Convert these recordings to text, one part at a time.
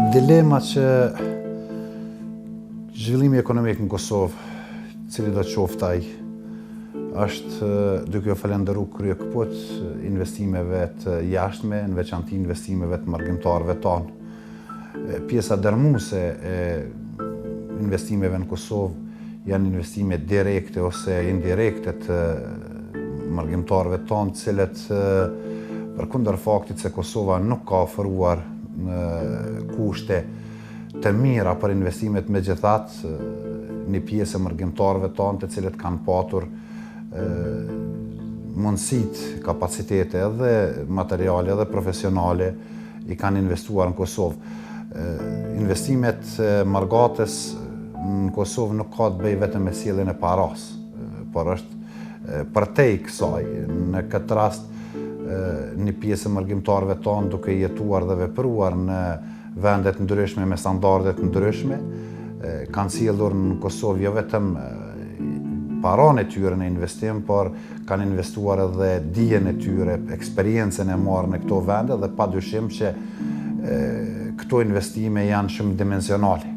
Dilema që zhvillimi ekonomik në Kosovë, cili do qoftë ai, është duke u falenderu kryekëput investimeve të jashtme, në veçanti investimeve të marrëgjimtarëve tonë. Pjesa dërmuese e investimeve në Kosovë janë investime direkte ose indirekte të marrëgjimtarëve tonë, të cilët përkundër faktit se Kosova nuk ka ofruar kushte të mira për investimet, megjithatë një pjesë e marrëgjimtarëve tonë të cilët kanë patur mundësitë, kapacitete edhe materiale edhe profesionale i kanë investuar në Kosovë. Investimet marrëgatës në Kosovë nuk ka të bëjë vetëm me sjelljen e paras, por është përtej kësaj. Në këtë rast një pjesë e marrëgjimtarëve tonë duke jetuar dhe vepruar në vendet ndryshme me standardet ndryshme, kanë sjellur në Kosovë jo vetëm paranë e tyre në investim, por kanë investuar edhe dijen e tyre, eksperiencën e marrë në këto vende dhe padyshim që këto investime janë shumë dimensionale.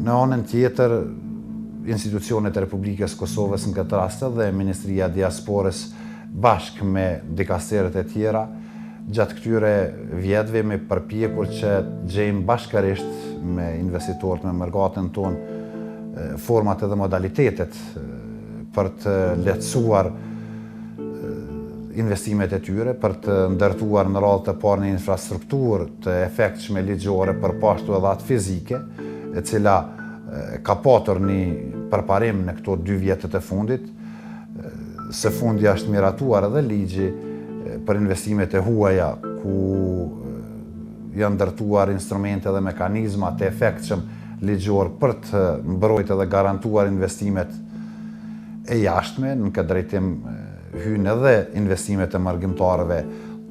Në anën tjetër, institucionet e Republikës Kosovës në këtë rast dhe Ministria e Diasporës bashkë me dikasteret e tjera, gjatë këtyre vjetëve me përpjekur që gjejmë bashkërisht me investitorët, me mërgatën tonë, format edhe modalitetet për të lehtësuar investimet e tyre, për të ndërtuar në radhë të parë një infrastrukturë të efektshme ligjore për pashtu edhe atë fizike, e cila ka patur një përparim në këto 2 vjetët e fundit. Së fundi është miratuar edhe ligji për investimet e huaja, ku janë ndërtuar instrumente dhe mekanizma të efektshëm ligjor për të mbrojtë dhe garantuar investimet e jashtme. Në këtë drejtim hynë edhe investimet e marrëgjimtarëve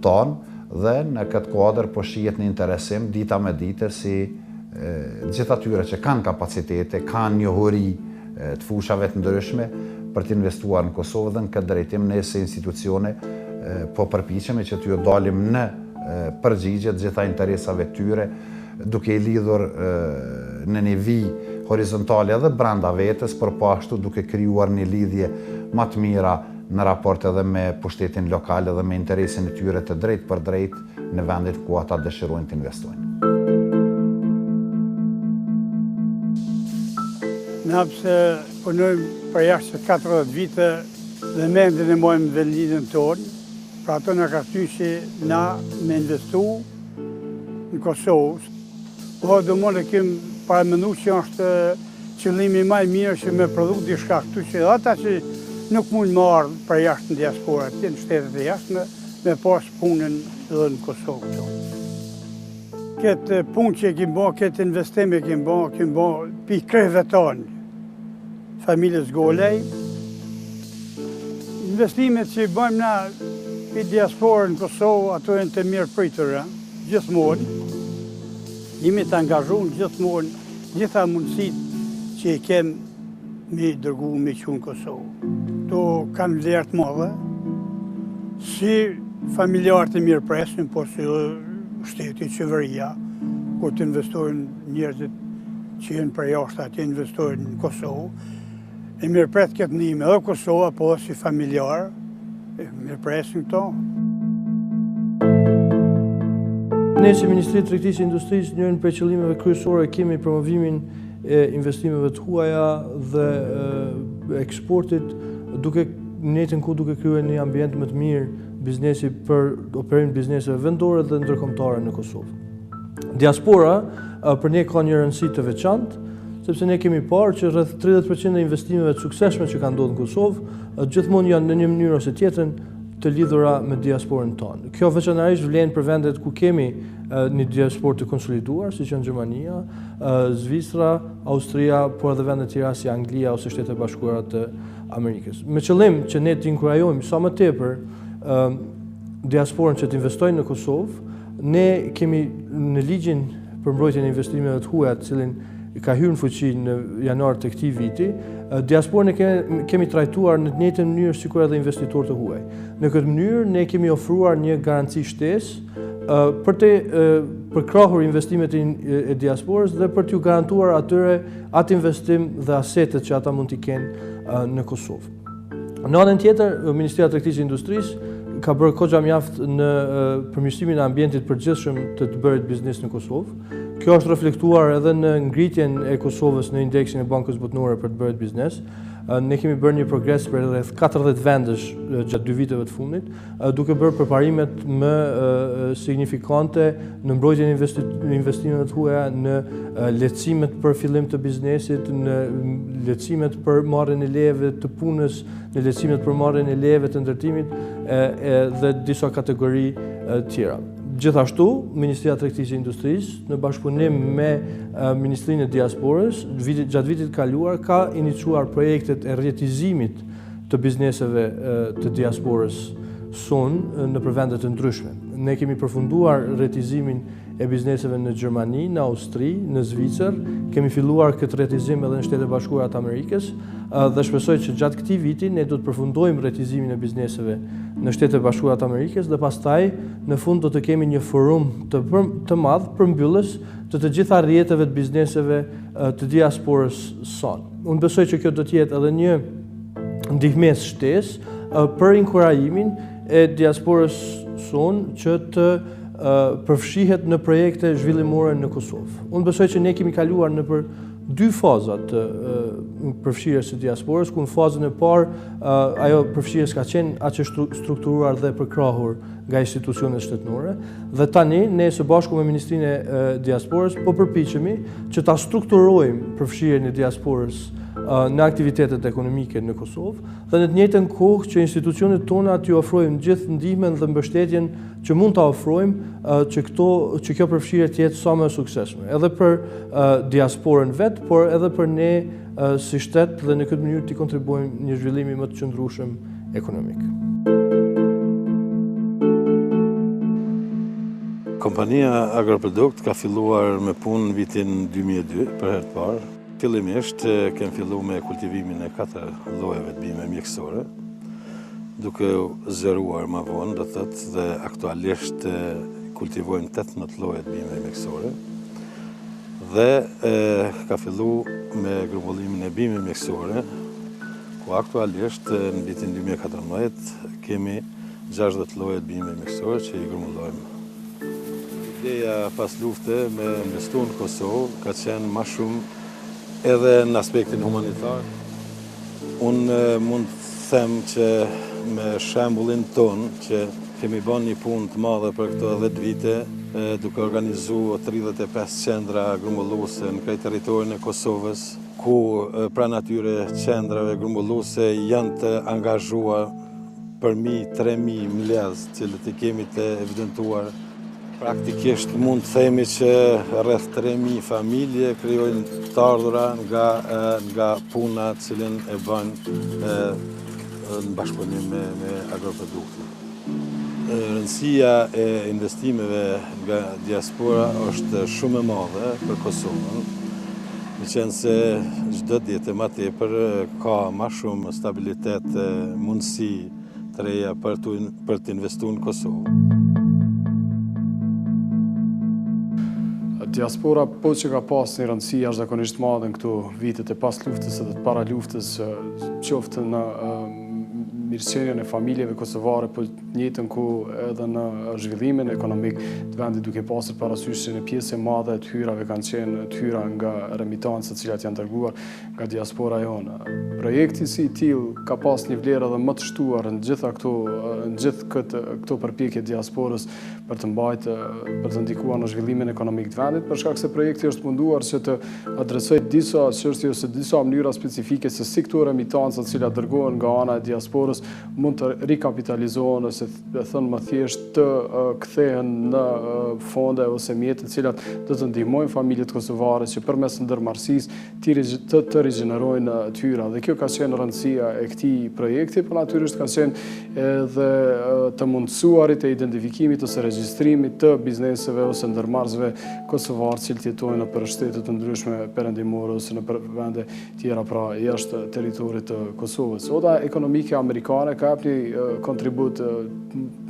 tonë dhe në këtë kuadër po shihet në interesim dita me dite si gjithë atyre që kanë kapacitete, kanë njohuri të fushave të ndryshme për të investuar në Kosovë dhe në këtë drejtim ne si institucione po përpiqemi që t'ju dalim në përgjigje të gjitha interesave tyre, duke i lidhur në një vijë horizontale edhe brenda vetës, por po ashtu duke krijuar një lidhje më të mira në raport edhe me pushtetin lokal edhe me interesin e tyre të drejtë për drejtë në vendet ku ata dëshirojnë të investojnë. Na pse punojmë për jashtë 40 vite dhe mendin e mojmë dhe lidhën tonë, pra ato në ka thënë që na me investu në Kosovë. Po do më kemë paramendu që është qëllimi më i mirë që me produkt diçka këtu që ata që nuk mund më ardhë për jashtë në diaspora, në shtetet e jashtme, me pas punën edhe në Kosovë. Këtë punë që kemë bo, këtë investime kemë bo pi krejve tonë, familjes Golej. Investimet që i bëjmë na pi diaspora në Kosovë, ato janë të mirë pritëra, gjithmonë. Jemi të angazhu në gjithmonë, gjitha mundësit që i kemë me dërgu me qunë Kosovë. To kanë vlerë të madhe, si familjarët e mirë presin, po si shteti, qeveria, ku të investojnë njerëzit që jenë për jashtë, atë investojnë në Kosovë. E mirë pret këtë njime edhe Kosova, po si familjarë, mirë presin këto. Ne si Ministri i Tregtisë e Industrisë, njërin prej qëllimeve kryesore kemi promovimin e investimeve të huaja dhe eksportit, duke në jetën ku duke krijuar një ambient më të mirë biznesi për operim bizneseve vendore dhe ndërkombëtare në Kosovë. Diaspora për ne ka një rëndësi të veçantë, sepse ne kemi parë që rreth 30% e investimeve të suksesshme që kanë ndodhur në Kosovë gjithmonë janë në një mënyrë ose tjetrën të lidhura me diasporën tonë. Kjo veçanërisht vlen për vendet ku kemi një diasporë të konsoliduar, siç janë Gjermania, Zvicra, Austria, por edhe vende të tjera si Anglia ose Shtetet e Bashkuara të Amerikës. Me qëllim që ne të inkurajojmë sa më tepër diasporën që të investojnë në Kosovë, ne kemi në ligjin për mbrojtjen e investimeve të huaja, të cilin ka hyrë në fuqi në janar të këtij viti, diasporën e kemi trajtuar në të njëjtën mënyrë sikur edhe investitorët e huaj. Në këtë mënyrë ne kemi ofruar një garanci shtesë për të përkrahur investimet e diasporës dhe për t'ju garantuar atyre atë investim dhe asetet që ata mund t'i kenë në Kosovë. Në anën tjetër, Ministria e Tregtisë dhe Industrisë ka bërë kogja mjaft në përmirësimin e ambientit përgjithshëm të bërit biznes në Kosovë. Kjo është reflektuar edhe në ngritjen e Kosovës në indeksin e Bankës Botërore për të bërë biznes. Ne kemi bërë një progres për rreth 40 vendesh gjatë 2 viteve të fundit, duke bërë përparimet më signifikante në mbrojtjen e investimeve të huaja, në lehtësimet për fillim të biznesit, në lehtësimet për marrjen e lejeve të punës, në lehtësimet për marrjen e lejeve të ndërtimit dhe disa kategori tjera. Gjithashtu, Ministria e Tregtisë dhe Industrisë, në bashkëpunim me Ministrinë e Diasporës, gjatë vitit kaluar ka iniciuar projektet e rjetizimit të bizneseve të diasporës sonë në vende të ndryshme. Ne kemi përfunduar rjetizimin e bizneseve në Gjermani, në Austri, në Zvicër, kemi filluar këtë rjetizim edhe në Shtetet e Bashkuara të Amerikës dhe shpresoj që gjatë këtij viti ne do të përfundojmë rjetizimin e bizneseve në Shtetet e Bashkuara të Amerikës dhe pastaj në fund do të kemi një forum të madh përmbyllës të gjitha rrjeteve të bizneseve të diasporës sonë. Unë besoj që kjo do të jetë edhe një ndihmës shtesë për inkurajimin e diasporës sonë që të përfshihet në projekte zhvillimore në Kosovë. Unë besoj që ne kemi kaluar në për 2 faza të përfshirjes së diasporës, ku në fazën e parë ajo përfshirjes ka qenë aq e strukturuar dhe përkrahur nga institucionet shtetërore, dhe tani ne së bashku me Ministrinë e Diasporës po përpiqemi që ta strukturojmë përfshirjen e diasporës në aktivitetet ekonomike në Kosovë dhe në të njëjtën kohë që institucionet tona t'ju ofrojmë gjithë ndihmën dhe mbështetjen që mund ta ofrojmë që kjo përfshirje të jetë sa më e suksesshme, edhe për diasporën vet, por edhe për ne si shtet dhe në këtë mënyrë të kontribuojmë një zhvillimi më të qëndrueshëm ekonomik. Kompania Agroprodukt ka filluar me punë në vitin 2002 për herë të parë. Fillimisht kemi filluar me kultivimin e 4 llojeve të bimeve mjekësore, duke zëruar më vonë, do thotë, dhe aktualisht kultivojmë 18 lloje të bimeve mjekësore. Dhe ka filluar me grumbullimin e bimeve mjekësore, ku aktualisht në vitin 2014 kemi 60 lloje të bimeve mjekësore që i grumbullojmë. Ideja pas lufte me investu në Kosovë ka qenë më shumë edhe në aspektin humanitar. Unë mund të them që me shembullin ton që kemi bën një punë të madhe për këto 10 vite, duke organizuar 35 qendra grumbulluese në krejt territorin e Kosovës, ku pranë atyre qendrave grumbulluese janë të angazhuar përmi 3.000 mlez, cilët i kemi të evidentuar. Praktikisht mund të themi që rreth 3.000 familje krijojnë të ardhura nga puna cilën e bën në bashkëpunim me Agroproduktin. Rëndësia e investimeve nga diaspora është shumë e madhe për Kosovën, meqense se çdo ditë më tepër ka më shumë stabilitet, mundësi të reja për të investuar në Kosovë. Diaspora po që ka pas një rëndësi jashtëzakonisht madhe në këto vitet e pas luftës edhe të para luftës, qoftë në mirëqenien e familjeve kosovare, po njëjtën kohë edhe në zhvillimin ekonomik të vendit, duke pasur parasysh që në pjesë e madhe të hyrave kanë qenë të hyra nga remitancët të cilat janë dërguar nga diaspora jonë. Projekti si i tillë ka pas një vlerë edhe më të shtuar në gjithë këto përpjekje diasporës për të mbajtur, për të ndikuar në zhvillimin ekonomik të vendit, për shkak se projekti është munduar që të adresojë disa çështje ose disa mënyra specifike se si këto remitanca të cilat dërgohen nga ana e diasporës diasporës mund të rikapitalizohen ose thënë më thjesht të kthehen në fonde ose mjete të cilat do të ndihmojnë familjet kosovare që përmes ndërmarrësisë të rigjenerojnë tyra. Dhe kjo ka qenë rëndësia e këtij projekti, por natyrisht ka qenë edhe të mundësuarit e identifikimit ose regjistrimit të bizneseve ose ndërmarrësve kosovarë që jetojnë në shtete të ndryshme perëndimore ose në vende tjera pra jashtë territorit të Kosovës. Oda ekonomike amerikane ka hap një kontribut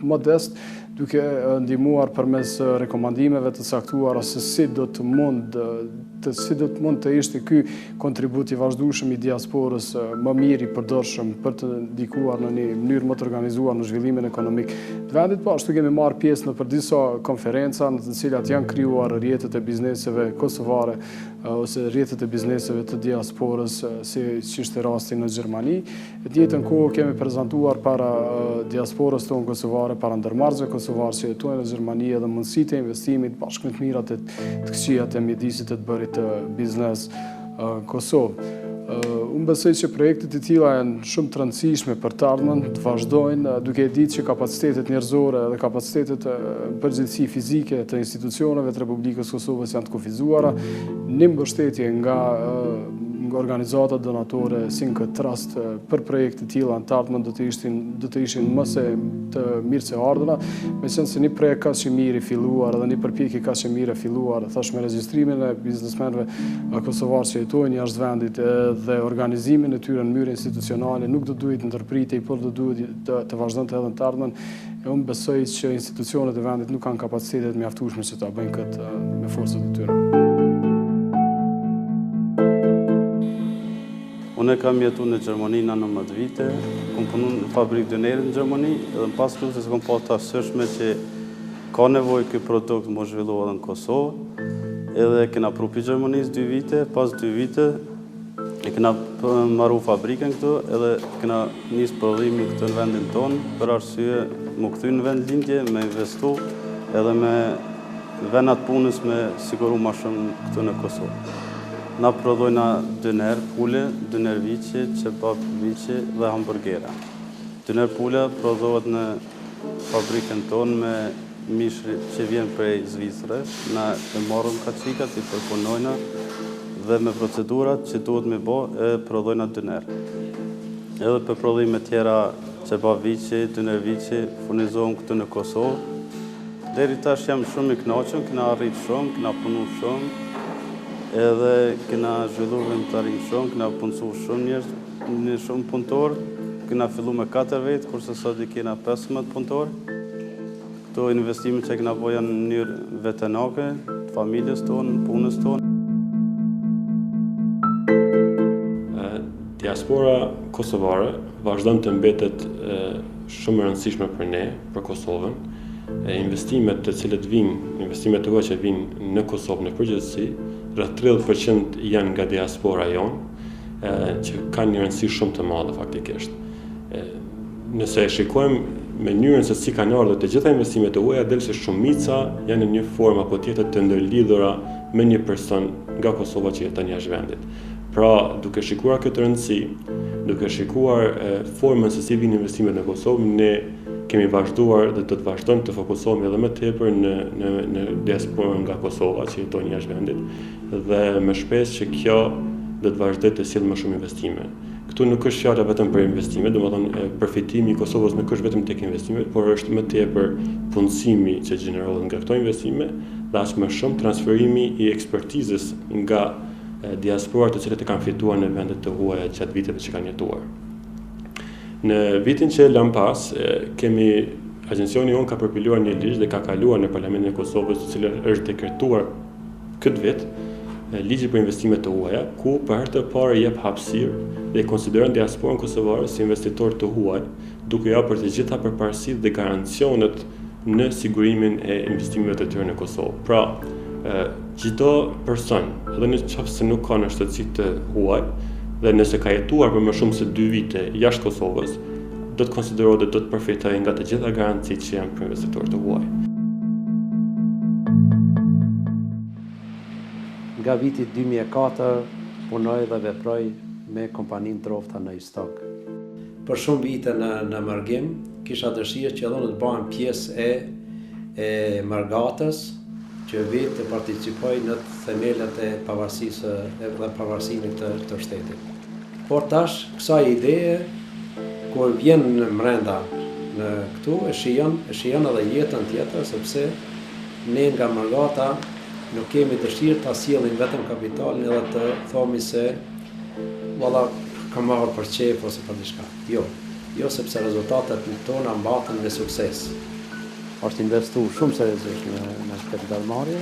modest duke ndihmuar përmes rekomandimeve të caktuara se si do të mund të ishte ky kontribut i vazhdueshëm i diasporës më mirë i përdorshëm për të ndikuar në një mënyrë më të organizuar në zhvillimin ekonomik të vendit. Po ashtu kemi marrë pjesë në për disa konferenca në të cilat janë krijuar rrjetet e bizneseve kosovare ose rrjetet e bizneseve të diasporës, si ishte rasti në Gjermani. Në të njëjtën kohë kemi prezantuar para diasporës tonë kosovare, para ndërmarrësve kosovarë që jetojnë në Gjermani edhe mundësitë e investimit, bashkë me të mirat e të këqijat e mjedisit të bërit të biznes Kosovë. Unë besoj që projektet e tilla janë shumë të rëndësishme për të ardhmen të vazhdojnë, duke ditë që kapacitetet njerëzore dhe kapacitetet përgjithësi fizike të institucioneve të Republikës Kosovës janë të kufizuara. Një mbështetje nga organizata donatore si në këtë rast për projekte të tilla në të ardhmen do të ishin më se të mirë se ardhura, meqenëse se një projekt kaq i mirë i filluar dhe një përpjekje kaq e mirë e filluar, thash me regjistrimin e biznesmenëve kosovarë që jetojnë jashtë vendit dhe organizimin e tyre në mënyrë institucionale nuk do duhet ndërpritej, por do duhet të vazhdonte edhe në të ardhmen. Unë besoj që institucionet e vendit nuk kanë kapacitetet mjaftueshme që ta bëjnë këtë me forcat e tyre. Unë kam jetu në Gjermani në 19 vite, kom punu në fabrikë dënerit në Gjermani, edhe në pas luftës kom pa të arsëshme që ka nevojë ky produkt më zhvillu edhe në Kosovë, edhe kena pru pi Gjermanisë 2 vite, pas 2 vite e kena marru fabrikën këtu, edhe kena nisë prodhimi këtu në vendin tonë, për arsye më këthy në vend lindje, me investu, edhe me venat punës me siguru ma shumë këtu në Kosovë. Na prodhojna dëner pule, dëner viqe, qebab viqe dhe hamburgera. Dëner pule prodhohet në fabrikën tonë me mishri që vjen prej Zvicre. Na e marrëm kaqikat, i përpunojna dhe me procedurat që duhet me bo e prodhojna dëner. Edhe për prodhime tjera qebab viqe, dëner viqe, furnizohem këtu në Kosovë. Deri tash jam shumë i kënaqur, kena arrit shumë, kena punu shumë. Edhe kena zhvillu vëndtarin shumë, kena punësu shumë njerëz, shumë punëtorë, kena fillu me 4 vetë, kurse sot i kena 15 punëtorë. Këto investime që kena bo janë në mënyrë vetenake, të familjes tonë, punës tonë. Diaspora kosovare vazhdon të mbetet shumë e rëndësishme për ne, për Kosovën. Investimet të cilët vinë, investimet të që vinë në Kosovë në përgjithësi, rreth 30% janë nga diaspora jonë, që kanë një rëndësi shumë të madhe faktikisht. Nëse e shikojmë mënyrën se si kanë ardhur të gjitha investimet e huaja, del se shumica janë në një formë apo tjetër të ndërlidhura me një person nga Kosova që jeton jashtë vendit. Pra, duke shikuar këtë rëndësi, duke shikuar formën se si vinë investimet në Kosovë, ne kemi vazhduar dhe do të vazhdojmë të fokusohemi edhe më tepër në diasporën nga Kosova që jetojnë jashtë vendit dhe më shpesh që kjo do të vazhdojë të sjellë më shumë investime. Këtu nuk është fjala vetëm për investime, domethënë përfitimi i Kosovës nuk është vetëm tek investimet, por është më tepër punësimi që gjenerohet nga këto investime dhe as më shumë transferimi i ekspertizës nga diasporat të cilët e kanë fituar në vendet të huaja gjatë viteve që kanë jetuar. Në vitin që lam pas, agencioni jonë ka përpiluar një ligj dhe ka kaluar në Parlamentin e Kosovës, i cili është dekretuar këtë vit, ligji për investimet të huaja, ku për herë të parë jep hapësirë dhe konsideron diasporën kosovare si investitor të huaj, duke ia për të gjitha përparësitë dhe garancionet në sigurimin e investimeve të tyre në Kosovë. Pra, çdo person, edhe nëse nuk ka në shtetësi të huaj, dhe nëse ka jetuar për më shumë se 2 vite jashtë Kosovës, do të konsiderohet dhe do të përfitojë nga të gjitha garancitë që janë për investitorët të huaj. Nga viti 2004 punoj dhe veproj me kompaninë Trofta në Istok. për shumë vite në margim, kisha dëshirë që edhe të bëhem pjesë e margatës, që vetë të participoj në themelet e pavarësisë dhe pavarësinë të shtetit. Por tash, kësaj ideje, kur vjen në mrenda në këtu, e shijon edhe jetën tjetër, sepse ne nga margata nuk kemi dëshirë ta sjellim vetëm kapitalin edhe të thomi se valla kam marrë për qef ose për diçka. Jo, sepse rezultatet tona mbaten me sukses. Është investu shumë seriozisht në kapitalmarrje.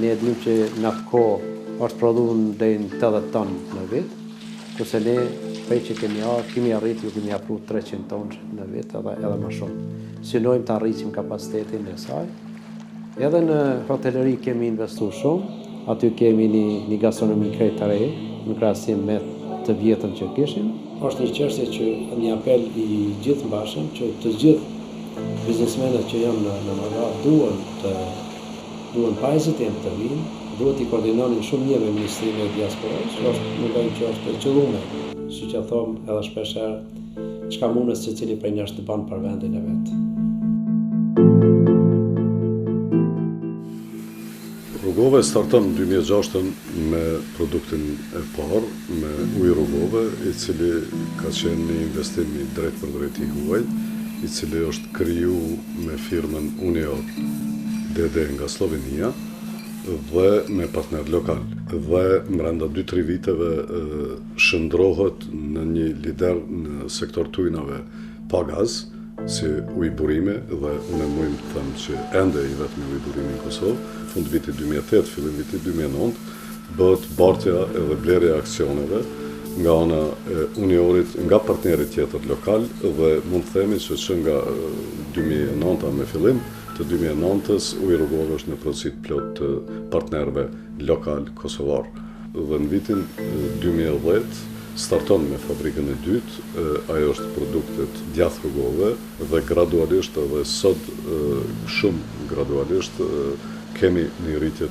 Ne e dim që në atë kohë është prodhuar deri në 80 ton në vit, kurse ne prej që kemi arritur, kemi afruar 300 ton në vit edhe më shumë. Synojmë të arritsim kapacitetin e saj. Edhe në hoteleri kemi investuar shumë. Aty kemi një gastronomi krejt të re, në krahasim me të vjetën që kishim. Është një çështje që një apel i gjithë mbashëm që të gjithë biznesmenët që janë në Margat duhen pajisjet të vinë, duhet i koordinonin shumë mirë me Ministrinë e Diasporës, mendoj që është e qëlluar, siç e them edhe shpeshherë, çka mundet secili prej nesh të banë për vendin e vet. Rrugove starton në 2006 me produktin e parë, me ujë rrugove, i cili ka qenë një investim i drejt për drejt i huaj, i cili është kriju me firmën Unior DD nga Slovenia dhe me partner lokal. Dhe mbrenda 2-3 viteve shndrohet në një lider në sektor të ujnave pa gaz, si ujburime, dhe unë mujmë të thëmë që ende i vetëm ujburimi në Kosovë, fund vitit 2008, fillim vitit 2009, bëhet bartja edhe blerja aksioneve nga ana e Uniorit, nga partnerit tjetër lokal, dhe mund të themi që nga 2009 me fillim të 2009-ës ujë rrugove është në procedurë plot të partnerëve lokal kosovar. Dhe në vitin 2010 starton me fabrikën e dytë, ajo është produktet djath rrugove dhe gradualisht edhe sot shumë gradualisht kemi një rritje